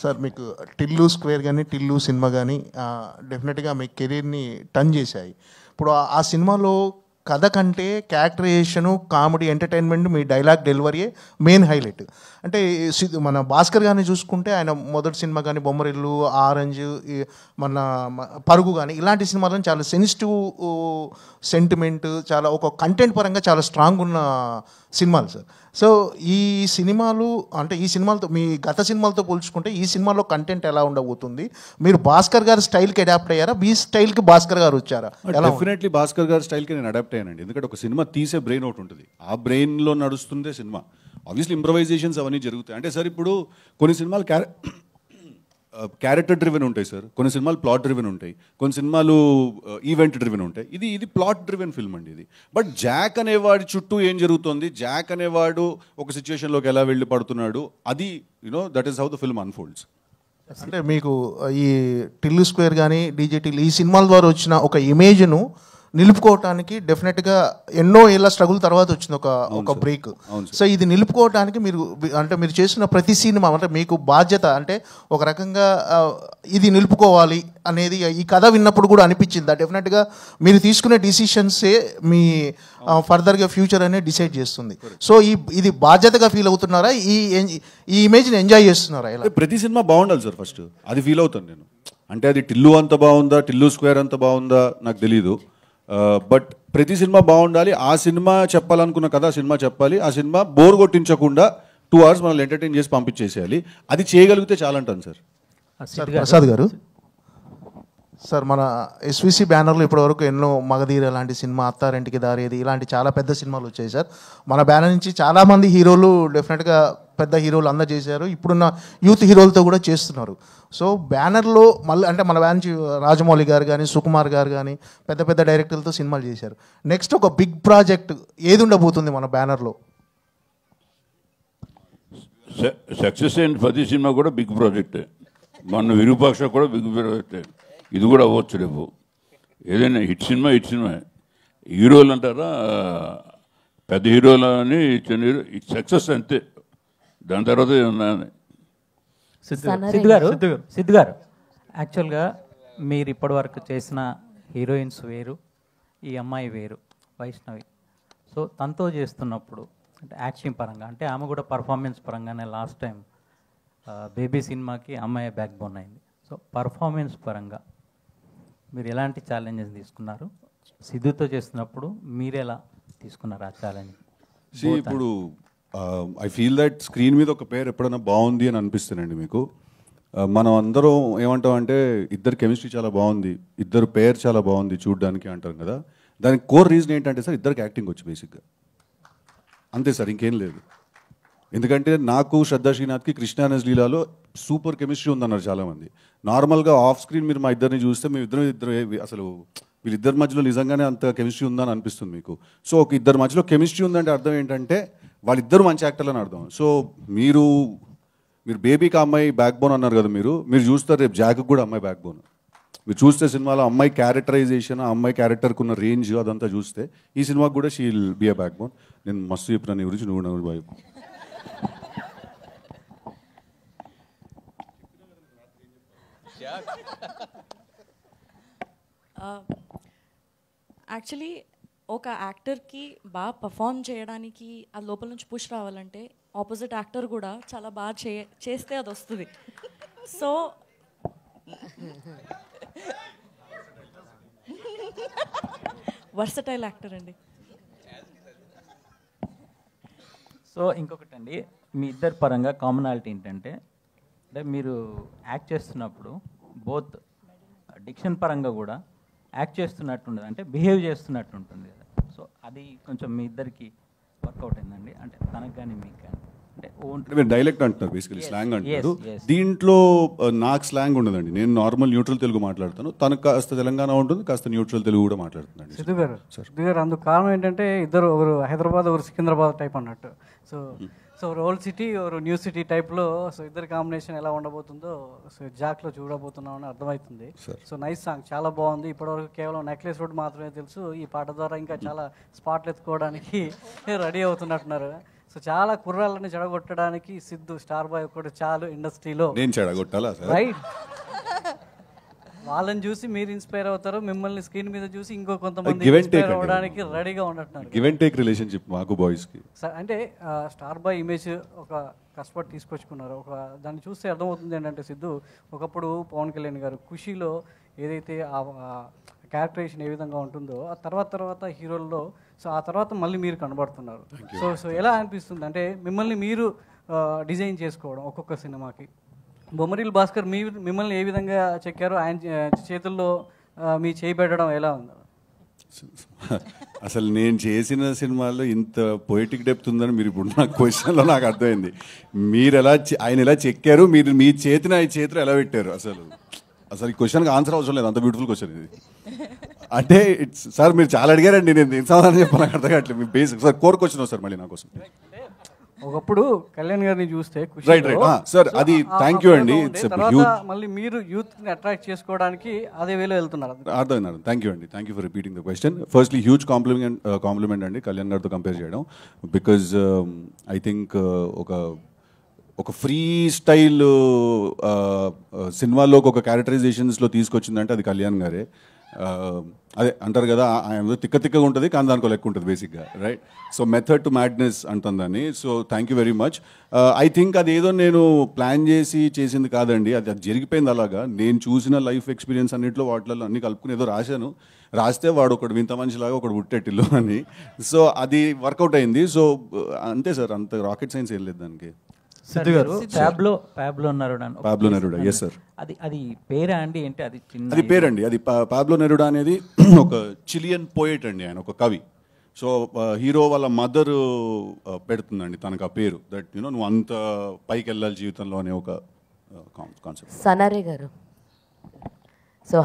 Sir మీకు Tillu square కానీ Tillu cinema కానీ డెఫినెట్గా మీ కెరీర్ని టర్న్ చేశాయి. ఇప్పుడు ఆ సినిమాలో కథ కంటే క్యారెక్టరైజేషను, కామెడీ, ఎంటర్టైన్మెంట్, మీ డైలాగ్ డెలివరీయే మెయిన్ హైలైట్. అంటే మన భాస్కర్ గారిని చూసుకుంటే ఆయన మొదటి సినిమా కానీ బొమ్మరిల్లు, ఆరెంజ్, మన పరుగు కానీ ఇలాంటి సినిమాలను చాలా సెన్సిటివ్ సెంటిమెంట్, చాలా ఒక కంటెంట్ పరంగా చాలా స్ట్రాంగ్ ఉన్న సినిమాలు సార్. సో ఈ సినిమాలు అంటే ఈ సినిమాలతో మీ గత సినిమాలతో పోల్చుకుంటే ఈ సినిమాలో కంటెంట్ ఎలా ఉండబోతుంది? మీరు భాస్కర్ గారి స్టైల్కి అడాప్ట్ అయ్యారా, మీ స్టైల్కి భాస్కర్ గారు వచ్చారా? డెఫినెట్లీ భాస్కర్ గారి స్టైల్కి నేను అడాప్ట్ అయ్యానండి. ఎందుకంటే ఒక సినిమా తీసే బ్రెయిన్ ఒకటి ఉంటుంది, ఆ బ్రెయిన్లో నడుస్తుందే సినిమా. ఆబ్వియస్లీ ఇంప్రవైజేషన్స్ అవన్నీ జరుగుతాయి. అంటే సార్ ఇప్పుడు కొన్ని సినిమాలు క్యారెక్టర్ డ్రివెన్ ఉంటాయి సార్, కొన్ని సినిమాలు ప్లాట్ డ్రివెన్ ఉంటాయి, కొన్ని సినిమాలు ఈవెంట్ డ్రివెన్ ఉంటాయి. ఇది ప్లాట్ డ్రివెన్ ఫిల్మ్ అండి ఇది. బట్ జాక్ అనేవాడి చుట్టూ ఏం జరుగుతుంది, జాక్ అనేవాడు ఒక సిచ్యువేషన్లోకి ఎలా వెళ్ళి పడుతున్నాడు, అది that is how the film unfolds. అంటే మీకు ఈ టిల్లు స్క్వేర్ కానీ డీజే టిల్లు ఈ సినిమాల ద్వారా వచ్చిన ఒక ఇమేజ్ను నిలుపుకోవటానికి డెఫినెట్గా ఎన్నో ఏళ్ళ స్ట్రగుల్ తర్వాత వచ్చింది ఒక బ్రేక్. సో ఇది నిలుపుకోవటానికి మీరు చేసిన ప్రతి సినిమా అంటే మీకు బాధ్యత, అంటే ఒక రకంగా ఇది నిలుపుకోవాలి అనేది ఈ కథ విన్నప్పుడు కూడా అనిపించింది. డెఫినెట్గా మీరు తీసుకునే డిసిషన్సే మీ ఫర్దర్గా ఫ్యూచర్ అనేది డిసైడ్ చేస్తుంది. సో ఇది బాధ్యతగా ఫీల్ అవుతున్నారా, ఈ ఇమేజ్ని ఎంజాయ్ చేస్తున్నారా? ఇలా ప్రతి సినిమా బాగుండాలి సార్, ఫస్ట్ అది ఫీల్ అవుతాను నేను. అంటే అది టిల్లు అంత బాగుందా, టిల్లు స్క్వేర్ అంత బాగుందా నాకు తెలీదు. బట్ ప్రతి సినిమా బాగుండాలి. ఆ సినిమా చెప్పాలనుకున్న కథ సినిమా చెప్పాలి. ఆ సినిమా బోర్ కొట్టించకుండా 2 hours మనల్ని ఎంటర్టైన్ చేసి పంపించేసేయాలి. అది చేయగలిగితే చాలా అంటాను సార్. ప్రసాద్ గారు సార్, మన ఎస్విసి బ్యానర్లో ఇప్పటివరకు ఎన్నో మగధీర లాంటి సినిమా, అత్తారింటికి దారేది ఇలాంటి చాలా పెద్ద సినిమాలు వచ్చాయి సార్. మన బ్యానర్ నుంచి చాలామంది హీరోలు డెఫినెట్గా పెద్ద హీరోలు అందరూ చేశారు, ఇప్పుడున్న యూత్ హీరోలతో కూడా చేస్తున్నారు. సో బ్యానర్లో మళ్ళీ అంటే మన బ్యాన్ నుంచి రాజమౌళి గారు కానీ, సుకుమార్ గారు కానీ పెద్ద పెద్ద డైరెక్టర్లతో సినిమాలు చేశారు. నెక్స్ట్ ఒక బిగ్ ప్రాజెక్ట్ ఏది ఉండబోతుంది మన బ్యానర్లో? సక్సెస్ అయిన ప్రతి సినిమా కూడా బిగ్ ప్రాజెక్టే. మన విరూపాక్ష కూడా బిగ్ ప్రాజెక్టే. ఇది కూడా అవ్వచ్చు రేపు. ఏదైనా హిట్ సినిమా హీరోలు అంటారా, పెద్ద హీరోలు అని చిన్న హీరో సక్సెస్ అంతే, దాని తర్వాత సిద్ధు గారు యాక్చువల్గా మీరు ఇప్పటివరకు చేసిన హీరోయిన్స్ వేరు, ఈ అమ్మాయి వేరు, వైష్ణవి. సో తనతో చేస్తున్నప్పుడు అంటే యాక్టింగ్ పరంగా, అంటే ఆమె కూడా పర్ఫార్మెన్స్ పరంగానే లాస్ట్ టైం బేబీ సినిమాకి అమ్మాయి బ్యాక్ బోన్ అయింది. సో పర్ఫార్మెన్స్ పరంగా మీరు ఎలాంటి ఛాలెంజెస్ తీసుకున్నారు? సిద్ధుతో చేస్తున్నప్పుడు మీరు ఎలా తీసుకున్నారు ఆ ఛాలెంజ్? ఇప్పుడు ఐ ఫీల్ దట్ స్క్రీన్ మీద ఒక పేరు ఎప్పుడైనా బాగుంది అని అనిపిస్తుందండి మీకు. మనం అందరం ఏమంటామంటే ఇద్దరు కెమిస్ట్రీ చాలా బాగుంది, ఇద్దరు పేరు చాలా బాగుంది చూడడానికి అంటారు కదా. దానికి కోర్ రీజన్ ఏంటంటే సార్ ఇద్దరికి యాక్టింగ్ వచ్చి బేసిక్గా అంతే సార్, ఇంకేం లేదు. ఎందుకంటే నాకు శ్రద్ధా శ్రీనాథ్కి కృష్ణ లీలాలో సూపర్ కెమిస్ట్రీ ఉందన్నారు చాలామంది. నార్మల్గా ఆఫ్ స్క్రీన్ మీరు మా ఇద్దరిని చూస్తే మేము ఇద్దరు అసలు వీళ్ళిద్దరి మధ్యలో నిజంగానే అంత కెమిస్ట్రీ ఉందని అనిపిస్తుంది మీకు. సో ఒక ఇద్దరి మధ్యలో కెమిస్ట్రీ ఉందంటే అర్థం ఏంటంటే వాళ్ళిద్దరు మంచి యాక్టర్లు అని అర్థం. సో మీరు బేబీకి అమ్మాయి బ్యాక్ బోన్ అన్నారు కదా, మీరు చూస్తారు రేపు జాక్ కూడా అమ్మాయి బ్యాక్ బోన్. మీరు చూస్తే సినిమాలో అమ్మాయి క్యారెక్టరైజేషన్, ఆ అమ్మాయి క్యారెక్టర్కి ఉన్న రేంజ్ అదంతా చూస్తే ఈ సినిమాకి కూడా she will be a back bone. నేను మస్తు చెప్పిన నీ గురించి, నువ్వు బాయ్. యాక్చువల్లీ ఒక యాక్టర్కి బాగా పర్ఫామ్ చేయడానికి ఆ లోపల నుంచి పుష్ రావాలంటే ఆపోజిట్ యాక్టర్ కూడా చాలా బాగా చేస్తే అది వస్తుంది. సో వర్సటైల్ యాక్టర్ అండి. సో ఇంకొకటండి, మీ ఇద్దరి పరంగా కామనాలిటీ ఏంటంటే, అంటే మీరు యాక్ట్ చేస్తున్నప్పుడు బోత్ డిక్షన్ పరంగా కూడా యాక్ట్ చేస్తున్నట్టు ఉండదు, అంటే బిహేవ్ చేస్తున్నట్టు ఉంటుంది కదా. సో అది కొంచెం మీ ఇద్దరికి వర్కౌట్ అయిందండి, అంటే తనకు కానీ మీకు కానీ. అంటే మీరు డైలెక్ట్ అంటున్నారు, బేసికలీ స్లాంగ్ అంటారు. దీంట్లో నాకు స్లాంగ్ ఉండదండి, నేను నార్మల్ న్యూట్రల్ తెలుగు మాట్లాడతాను, తనకు కాస్త తెలంగాణ ఉంటుంది, కాస్త న్యూట్రల్ తెలుగు కూడా మాట్లాడుతున్నాను. సిద్ధు గారు అందుకు కారణం ఏంటంటే ఇద్దరు ఒకరు హైదరాబాద్ ఒకరు సికింద్రాబాద్ టైప్ అన్నట్టు. సో ఓల్డ్ సిటీ ఒక న్యూ సిటీ టైప్లో సో ఇద్దరు కాంబినేషన్ ఎలా ఉండబోతుందో సో జాక్లో చూడబోతున్నామని అర్థమవుతుంది. సో నైస్ సాంగ్, చాలా బాగుంది. ఇప్పటివరకు కేవలం నెక్లెస్ రోడ్ మాత్రమే తెలుసు, ఈ పాట ద్వారా ఇంకా చాలా స్పాట్లు ఎత్తుకోవడానికి రెడీ అవుతున్నట్టున్నారు. సో చాలా కుర్రాళ్ళని చెడగొట్టడానికి సిద్ధు స్టార్ బాయ్ ఒకటి చాలు ఇండస్ట్రీలో. నేను చెడగొట్టాలా సార్? రైట్, వాళ్ళని చూసి మీరు ఇన్స్పైర్ అవుతారు, మిమ్మల్ని స్క్రీన్ మీద చూసి ఇంకో కొంతమంది Give and take ఇన్స్పైర్ అండి. అవ్వడానికి రెడీగా ఉన్నట్టున్నారు. గివ్ అండ్ టేక్ రిలేషన్షిప్ మాకు బాయ్స్కి. సార్ అంటే స్టార్ బాయ్ ఇమేజ్ ఒక కష్టపడి తీసుకొచ్చుకున్నారు. ఒక దాన్ని చూస్తే అర్థమవుతుంది ఏంటంటే సిద్ధు ఒకప్పుడు పవన్ కళ్యాణ్ గారు ఖుషీలో ఏదైతే ఆ క్యారెక్టరైజేషన్ ఏ విధంగా ఉంటుందో ఆ తర్వాత హీరోల్లో సో ఆ తర్వాత మళ్ళీ మీరు కనబడుతున్నారు. సో ఎలా అనిపిస్తుంది అంటే మిమ్మల్ని మీరు డిజైన్ చేసుకోవడం ఒక్కొక్క సినిమాకి? బొమ్మరిల్ భాస్కర్ మిమ్మల్ని ఏ విధంగా చెక్కారు, ఆయన చేతుల్లో మీ చేయి పెట్టడం ఎలా ఉంది? అసలు నేను చేసిన సినిమాల్లో ఇంత పొయిటిక్ డెప్త్ ఉందని మీరు ఇప్పుడు నా క్వశ్చన్లో నాకు అర్థమైంది. మీరు ఎలా ఆయన ఎలా చెక్కారు, మీరు మీ చేతిని ఆయన చేతిలో ఎలా పెట్టారు? అసలు ఈ క్వశ్చన్కి ఆన్సర్ అవసరం లేదు, అంత బ్యూటిఫుల్ క్వశ్చన్ ఇది. అంటే సార్ మీరు చాలా అడిగారండి, నేను ఏం సమాధానం చెప్పాను నాకు అర్థం కావట్లేదు. మీ basic sir core question sir మళ్ళీ నా కోసం. ఒకప్పుడు కళ్యాణ్ గారిని చూస్తే రైట్ సార్, అది థ్యాంక్ యూ అండి. మళ్ళీ మీరు యూత్ ని అట్రాక్ట్ చేసుకోవడానికి అదే వేలో వెళ్తున్నారు. అర్థమైనారు. థ్యాంక్ యూ అండి, thank you for repeating the question. Firstly huge compliment అండి కళ్యాణ్ గారితో కంపేర్ చేయడం. బికాజ్ ఐ థింక్ ఒక ఫ్రీ స్టైల్ సినిమాలోకి ఒక క్యారెక్టరైజేషన్స్లో తీసుకొచ్చిందంటే అది కళ్యాణ్ గారే. అదే అంటారు కదా, ఆయన తిక్కగా ఉంటుంది కానీ దానికో లెక్క ఉంటుంది బేసిక్గా, right? So method to madness అంటుందని. So thank you very much. I think అదేదో నేను ప్లాన్ చేసింది కాదండి, అది జరిగిపోయింది అలాగా. నేను చూసిన లైఫ్ ఎక్స్పీరియన్స్ అన్నింటిలో వాటిల్లో అన్ని కలుపుకుని ఏదో రాస్తే వాడు ఒకడు వింత మనిషిలాగా ఒకడు పుట్టేటిల్లు అని. సో అది వర్కౌట్ అయింది. సో అంతే సార్, అంత రాకెట్ సైన్స్ ఏం లేదు దానికి. సిద్ధు గారు పాబ్లో నెరూడా, ఎస్ సార్. అది పేరా అండి? ఏంటి అది? అది పేరండి, అది పాబ్లో నెరూడా అనేది ఒక చిలియన్ పోయెట్ అండి, ఆయన ఒక కవి. సో హీరో వాళ్ళ మదర్ పెడుతుందండి తనకు ఆ పేరు, దట్ నువ్వు అంత పైకి వెళ్ళాలి జీవితంలో అనే ఒక కాన్సెప్ట్. సనారే గారు